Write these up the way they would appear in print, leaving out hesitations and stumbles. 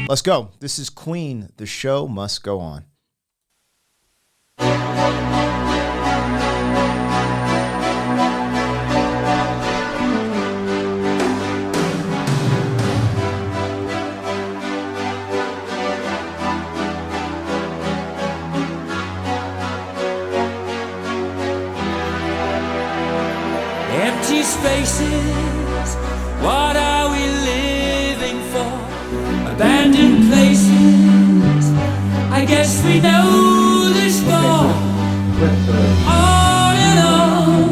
Let's go. This is Queen. The show must go on. Empty spaces, what are we living for? Abandoned places, I guess we know this for. All in all,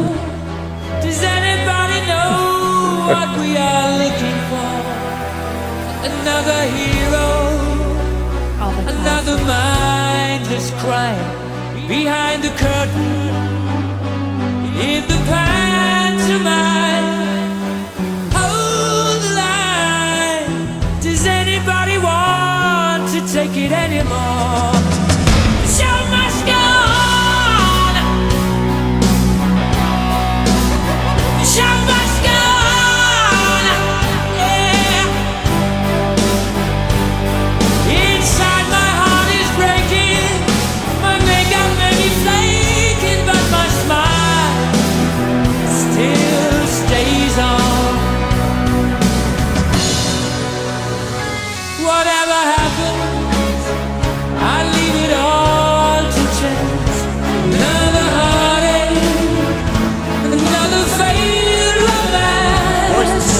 does anybody know what we are looking for? Another hero, another mindless crime behind the curtain, in the pantomime. Hold the line. Does anybody want to take it anymore? The show must go on. The show must go on. Yeah. Inside my heart is breaking. My makeup may be flaking, but my smile still stays on. Whatever happens, I leave it all to chance. Another heartache, another failed romance.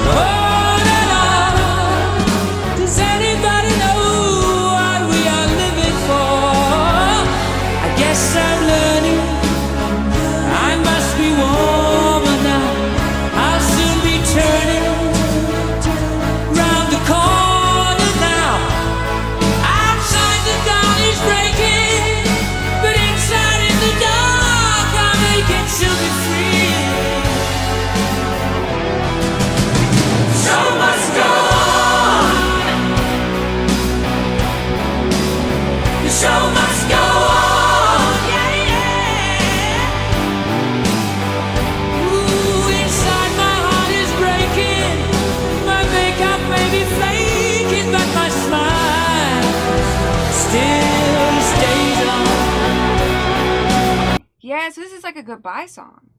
On and on. Does anybody know what we are living for? I guess I'm learning. I must be warmer now. I'll soon be turning round the corner now. Outside the dawn is breaking, but inside in the dark I'm aching to be free. The show must go on. The show must go on. Yeah, yeah. Ooh, inside my heart is breaking. My makeup may be flaking, but my smile still stays on. Yeah, so this is like a goodbye song.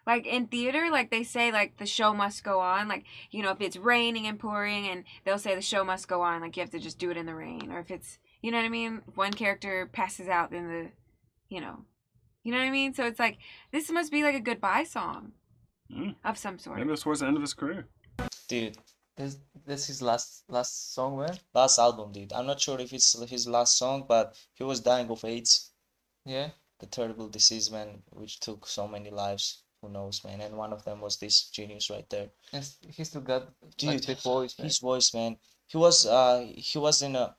Like in theater, like they say, like the show must go on. Like, you know, if it's raining and pouring, and they'll say the show must go on. Like you have to just do it in the rain. Or if it's, you know what I mean? If one character passes out, then you know what I mean? So it's like, this must be like a goodbye song of some sort. Maybe it was towards the end of his career. Dude, This his last song, man. last album, dude. I'm not sure if it's his last song, but he was dying of AIDS, Yeah. the terrible disease, man, which took so many lives. Who knows, man? And one of them was this genius right there. And he still got Dude, the voice, man. his voice, man. He was in a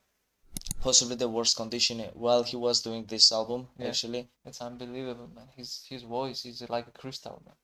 possibly the worst condition while he was doing this album, Yeah. actually. It's unbelievable, man. His voice is like a crystal, man.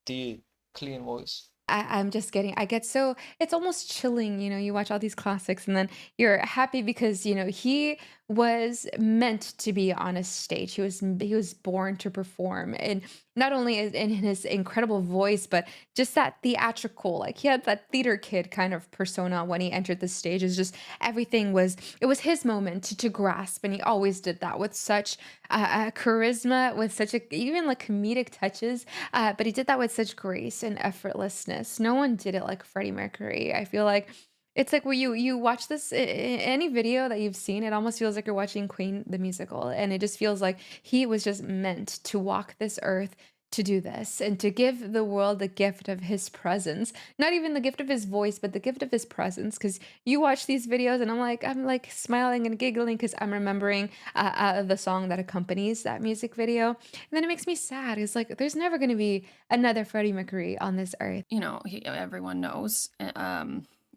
Dude, Clean voice. I'm just getting, I get so, it's almost chilling, you know, you watch all these classics and then you're happy because, you know, he was meant to be on a stage. He was born to perform. And not only in his incredible voice, but just that theatrical, like he had that theater kid kind of persona when he entered the stage. It's just everything it was his moment to grasp. And he always did that with such charisma, with such even like comedic touches. But he did that with such grace and effortlessness. No one did it like Freddie Mercury. I feel like it's like when you watch this any video that you've seen, it almost feels like you're watching Queen the musical, and it just feels like he was just meant to walk this earth to do this and to give the world the gift of his presence. Not even the gift of his voice, but the gift of his presence. Because you watch these videos, and I'm like smiling and giggling because I'm remembering the song that accompanies that music video, and then it makes me sad. It's like there's never going to be another Freddie Mercury on this earth. You know, everyone knows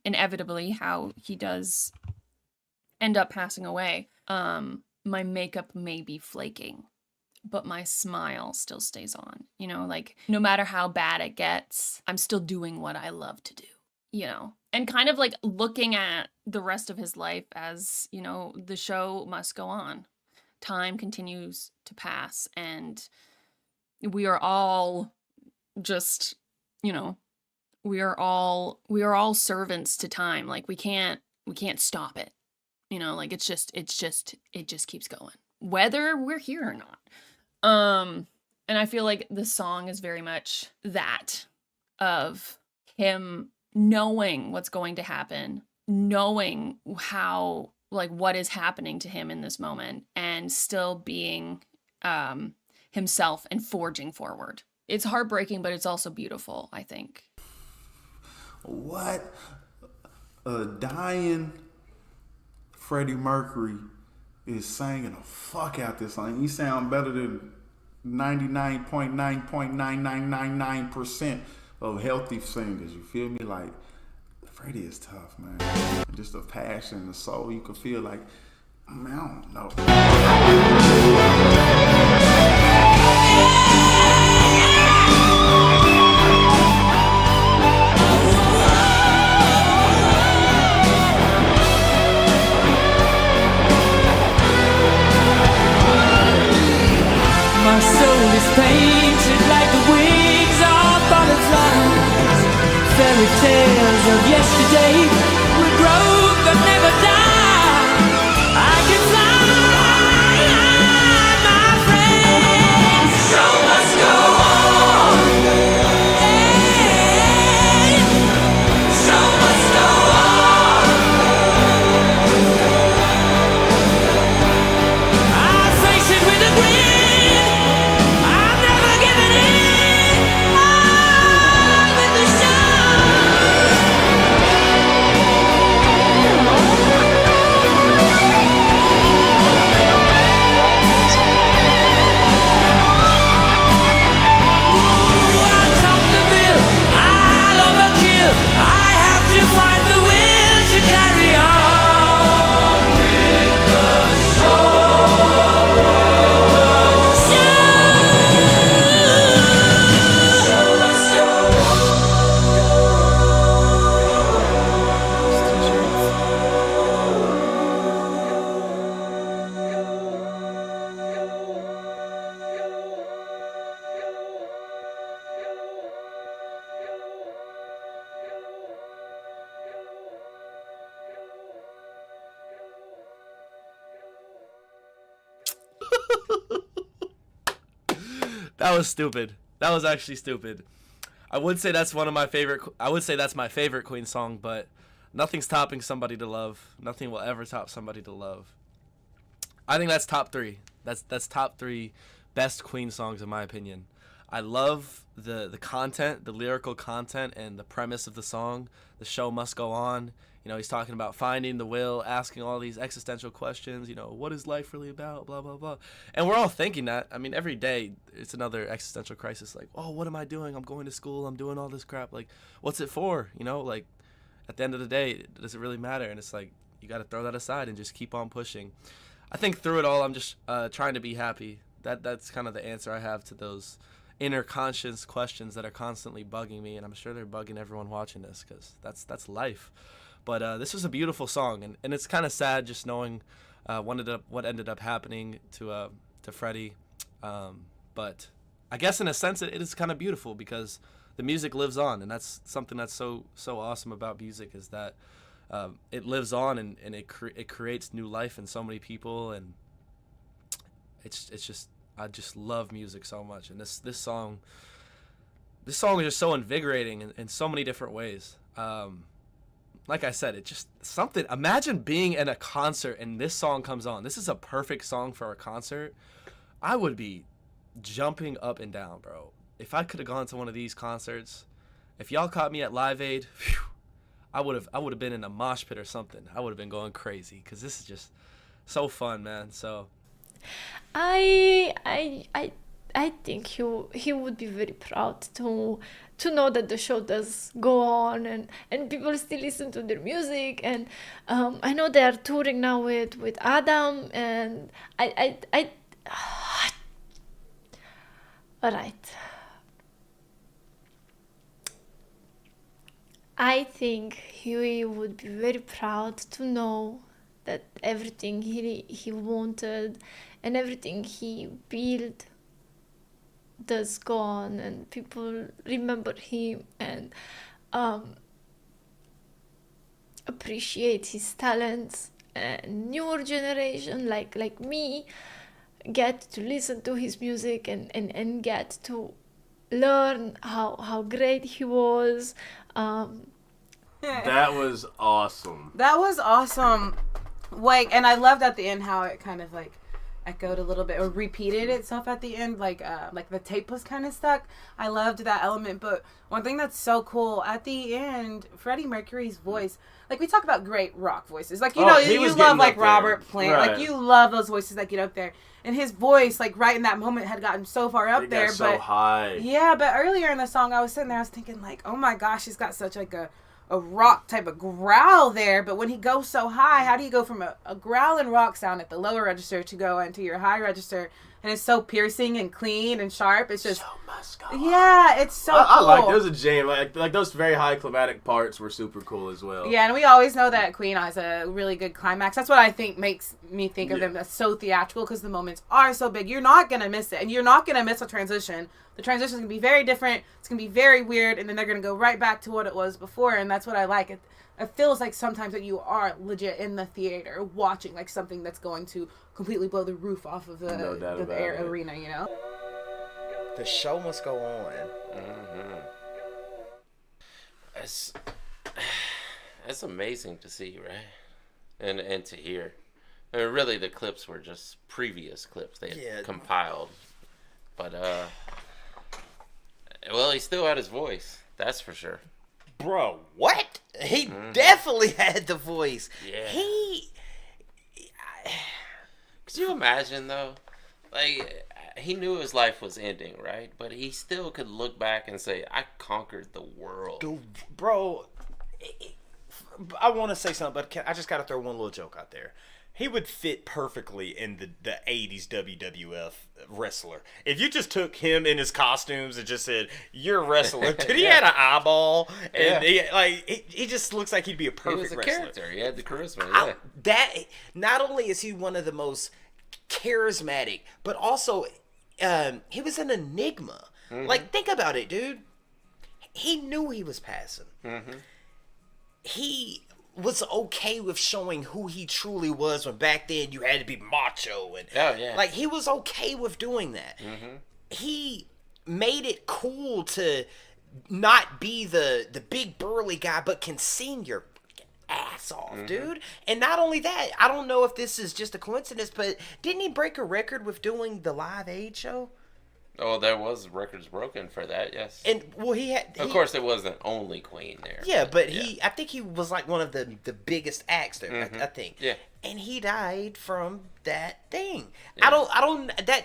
inevitably how he does end up passing away. My makeup may be flaking, but my smile still stays on. You know, like no matter how bad it gets, I'm still doing what I love to do, you know? And kind of like looking at the rest of his life as, you know, the show must go on. Time continues to pass, and we are all just, you know, we are all servants to time. Like we can't We can't stop it. You know, like it just keeps going, whether we're here or not. And I feel like the song is very much that, of him knowing what's going to happen, knowing how, like, what is happening to him in this moment, and still being himself and forging forward. It's heartbreaking, but it's also beautiful, I think. What? A dying Freddie Mercury is singing the fuck out this song. You sound better than 99.9.9999% of healthy singers. You feel me? Like, Freddie is tough, man. Just the passion, the soul. You can feel like, man, I don't know. My soul is painted like the wings of butterflies. Fairy tales of yesterday will grow but never die. I can fly, my friend. Show must go on. Hey, show must go on. I face it with a grin. That was stupid. That was actually stupid. I would say that's one of my favorite. I would say that's my favorite Queen song, but nothing's topping Somebody to Love. Nothing will ever top Somebody to Love. I think that's top 3. That's top 3 best Queen songs in my opinion. I love the content, the lyrical content, and the premise of the song. The show must go on. You know, he's talking about finding the will, asking all these existential questions. You know, what is life really about? Blah, blah, blah. And we're all thinking that. I mean, every day it's another existential crisis. Like, oh, what am I doing? I'm going to school. I'm doing all this crap. Like, what's it for? You know, like, at the end of the day, does it really matter? And it's like, you got to throw that aside and just keep on pushing. I think through it all, I'm just trying to be happy. That's kind of the answer I have to those inner conscious questions that are constantly bugging me. And I'm sure they're bugging everyone watching this, because that's life. But this was a beautiful song, and it's kind of sad just knowing what ended up happening to Freddie. But I guess in a sense it is kind of beautiful, because the music lives on, and that's something that's so awesome about music, is that it lives on, and it creates new life in so many people, and it's just, I just love music so much, and this song is just so invigorating in so many different ways. Like I said, it just something. Imagine being in a concert and this song comes on. This is a perfect song for a concert. I would be jumping up and down, bro. If I could have gone to one of these concerts, if y'all caught me at Live Aid, whew, I would have been in a mosh pit or something. I would have been going crazy, because this is just so fun, man. So I think he would be very proud to know that the show does go on, and people still listen to their music, and I know they are touring now with Adam, and I all right. I think he would be very proud to know that everything he wanted and everything he built does go on, and people remember him, and appreciate his talents, and newer generation like me get to listen to his music and get to learn how great he was. That was awesome. That was awesome. Like, and I loved at the end how it kind of like echoed a little bit or repeated itself at the end, like the tape was kind of stuck. I loved that element. But one thing that's so cool at the end, Freddie Mercury's voice, like we talk about great rock voices, like you love like Robert Plant, right. like you love those voices that get up there, and his voice like right in that moment had gotten so far up there, got so high. Yeah, but earlier in the song I was sitting there, I was thinking like, oh my gosh, he's got such like a rock type of growl there, but when he goes so high, how do you go from a growling rock sound at the lower register to go into your high register, and it's so piercing and clean and sharp? It's just yeah, it's so I cool. like, there's a jam, like those very high climatic parts were super cool as well. Yeah, and we always know that Queen has a really good climax. That's what I think makes me think of them as so theatrical, because the moments are so big. You're not gonna miss it, and you're not gonna miss a transition. The transition is gonna be very different. It's gonna be very weird, and then they're gonna go right back to what it was before, and that's what I like. It feels like sometimes that you are legit in the theater watching like something that's going to completely blow the roof off of the air arena, you know? The show must go on. That's amazing to see, right? And to hear. I mean, really, the clips were just previous clips they had compiled. But, well, he still had his voice. That's for sure. Bro, what? He definitely had the voice. Yeah. Could you imagine, though? Like, he knew his life was ending, right? But he still could look back and say, I conquered the world. Bro, I want to say something, but I just got to throw one little joke out there. He would fit perfectly in the 80s WWF wrestler. If you just took him in his costumes and just said, you're a wrestler. Dude, he had an eyeball. And he just looks like he'd be a perfect wrestler. He was a character. He had the charisma, not only is he one of the most charismatic, but also he was an enigma. Like, think about it, dude. He knew he was passing. He was okay with showing who he truly was, when back then you had to be macho, and like he was okay with doing that. He made it cool to not be the big burly guy, but can sing your ass off, dude. And not only that, I don't know if this is just a coincidence, but didn't he break a record with doing the Live Aid show? Oh, there was records broken for that, yes. And well, of course, it wasn't only Queen there. Yeah, but I think he was like one of the biggest acts there. I think. Yeah. And he died from that thing. Yeah.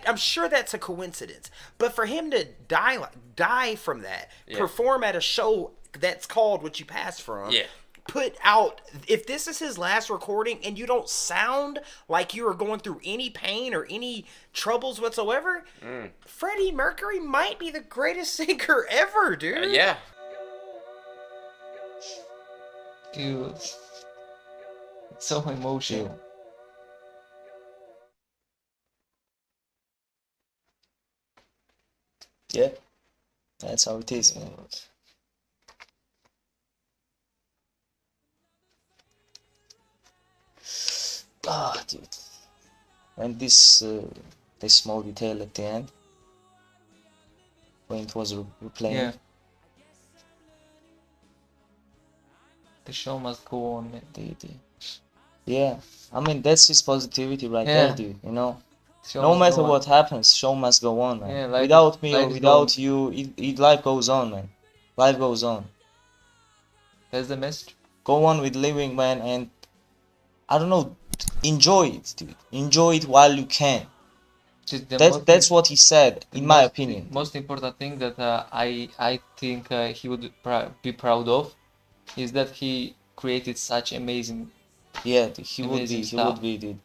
I'm sure that's a coincidence. But for him to die from that, perform at a show that's called what you passed from. Yeah. Put out, if this is his last recording and you don't sound like you are going through any pain or any troubles whatsoever, Freddie Mercury might be the greatest singer ever, dude. Yeah. Dude, it's so emotional. Yeah, that's how it is, man. Dude. And this small detail at the end, when it was replaying. Yeah. The show must go on, man. Yeah, I mean, that's his positivity right there, dude, you know? Show No must matter go on. what happens, show must go on, man. Yeah, like without me or like without you, life goes on, man. Life goes on. That's the message. Go on with living, man, and I don't know, enjoy it, dude. Enjoy it while you can. That's what he said, in my opinion. The most important thing that I think he would be proud of is that he created such amazing. Yeah, dude, he would stuff. be, dude.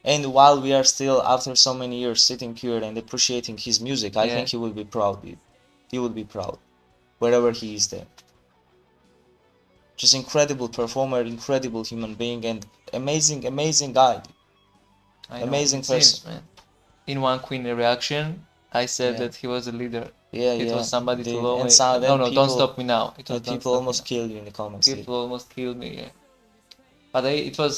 And while we are still, after so many years, sitting here and appreciating his music, I think he will be proud, dude. He would be proud, wherever he is there. Just incredible performer, incredible human being, and amazing guy. Dude. Amazing person. Man. In one Queen reaction, I said that he was a leader Yeah, it yeah. was somebody They, to love and me. some, No, then don't stop me now. It was people Don't Stop Me almost Now. killed you in the comments. People almost killed me. Yeah. But it was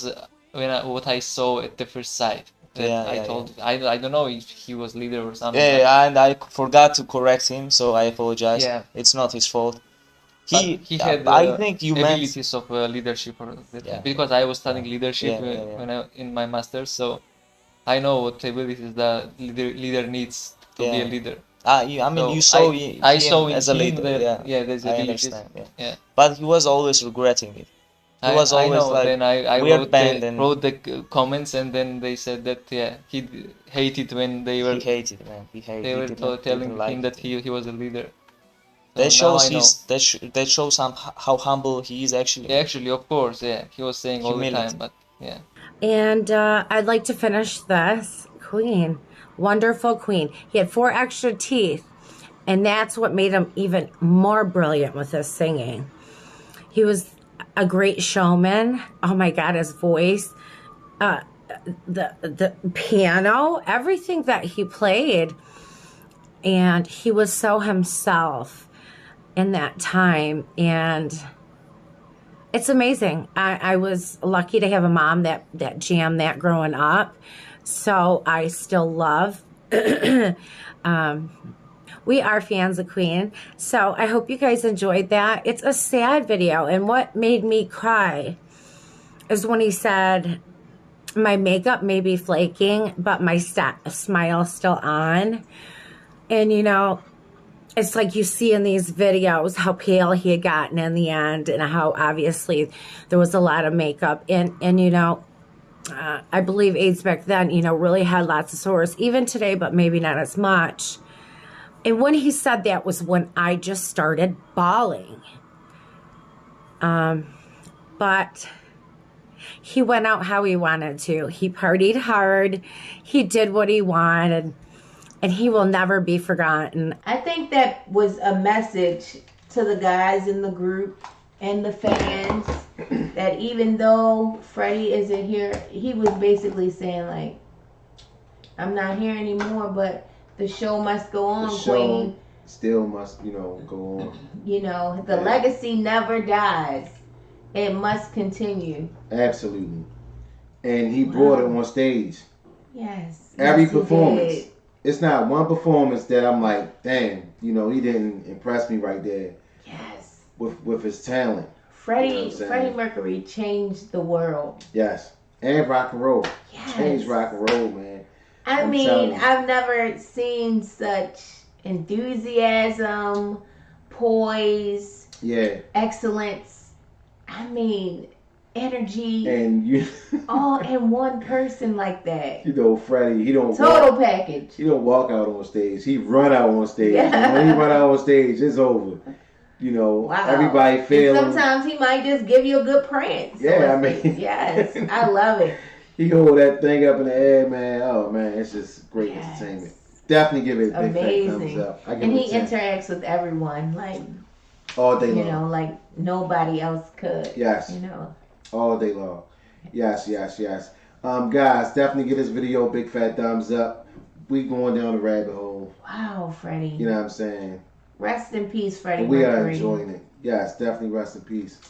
what I saw at the first sight. That Yeah, I yeah, told. I don't know if he was leader or something. Yeah, but yeah, and I forgot to correct him, so I apologize. Yeah. It's not his fault. But he had I think you meant. abilities of leadership or Yeah. because I was studying leadership Yeah, yeah, yeah. when I in my master's, so I know what abilities the leader needs to be a Yeah. leader. I mean, So you saw I him saw in as a him leader. that Yeah, there's I abilities. understand. Yeah. Yeah. But he was always regretting it. He was I always know. like Then I weird band and wrote the comments, and then they said that he hated when they were he hated, man. He hated. they He were didn't telling like him that he was a leader. That So now shows I know. that shows how humble he is actually. Yeah, actually, of course, yeah, he was saying all the Humility. time, but yeah. And I'd like to finish this. Queen. Wonderful Queen. He had 4 extra teeth, and that's what made him even more brilliant with his singing. He was a great showman. Oh my God, his voice. The piano, everything that he played. And he was so himself in that time. And it's amazing. I was lucky to have a mom that jammed that growing up. So I still love. We are fans of Queen. So I hope you guys enjoyed that. It's a sad video. And what made me cry is when he said, my makeup may be flaking, but my smile's still on. And, you know, it's like you see in these videos how pale he had gotten in the end and how obviously there was a lot of makeup. And you know, I believe AIDS back then, you know, really had lots of sores, even today, but maybe not as much. And when he said that was when I just started bawling. But he went out how he wanted to. He partied hard. He did what he wanted. And he will never be forgotten. I think that was a message to the guys in the group and the fans that even though Freddie isn't here, he was basically saying like, I'm not here anymore, but the show must go on, the show Queen. Still must, you know, go on. You know, the legacy never dies. It must continue. Absolutely. And he brought it on stage. Yes. Every yes, performance. Did. It's not one performance that I'm like, damn, you know, he didn't impress me right there. Yes. With his talent. Freddie Mercury changed the world. Yes. And rock and roll. Yes. Changed rock and roll, man. I mean, I've never seen such enthusiasm, poise, excellence. I mean, energy, and you all in one person like that. You know, Freddie, he don't total package. He don't walk out on stage. He run out on stage. And when he run out on stage, it's over. You know, everybody feels. Sometimes he might just give you a good prance. Yeah, I mean, yes, I love it. He hold that thing up in the air, man. Oh man, it's just great entertainment. Definitely give it a big fat thumbs up. And he interacts with everyone like all day long. You know, like nobody else could. Yes. You know. All day long. Yes. Guys, definitely give this video a big fat thumbs up. We going down the rabbit hole. Wow, Freddie. You know what I'm saying? Rest in peace, Freddie We are Mercury. enjoying it. Yes, definitely rest in peace.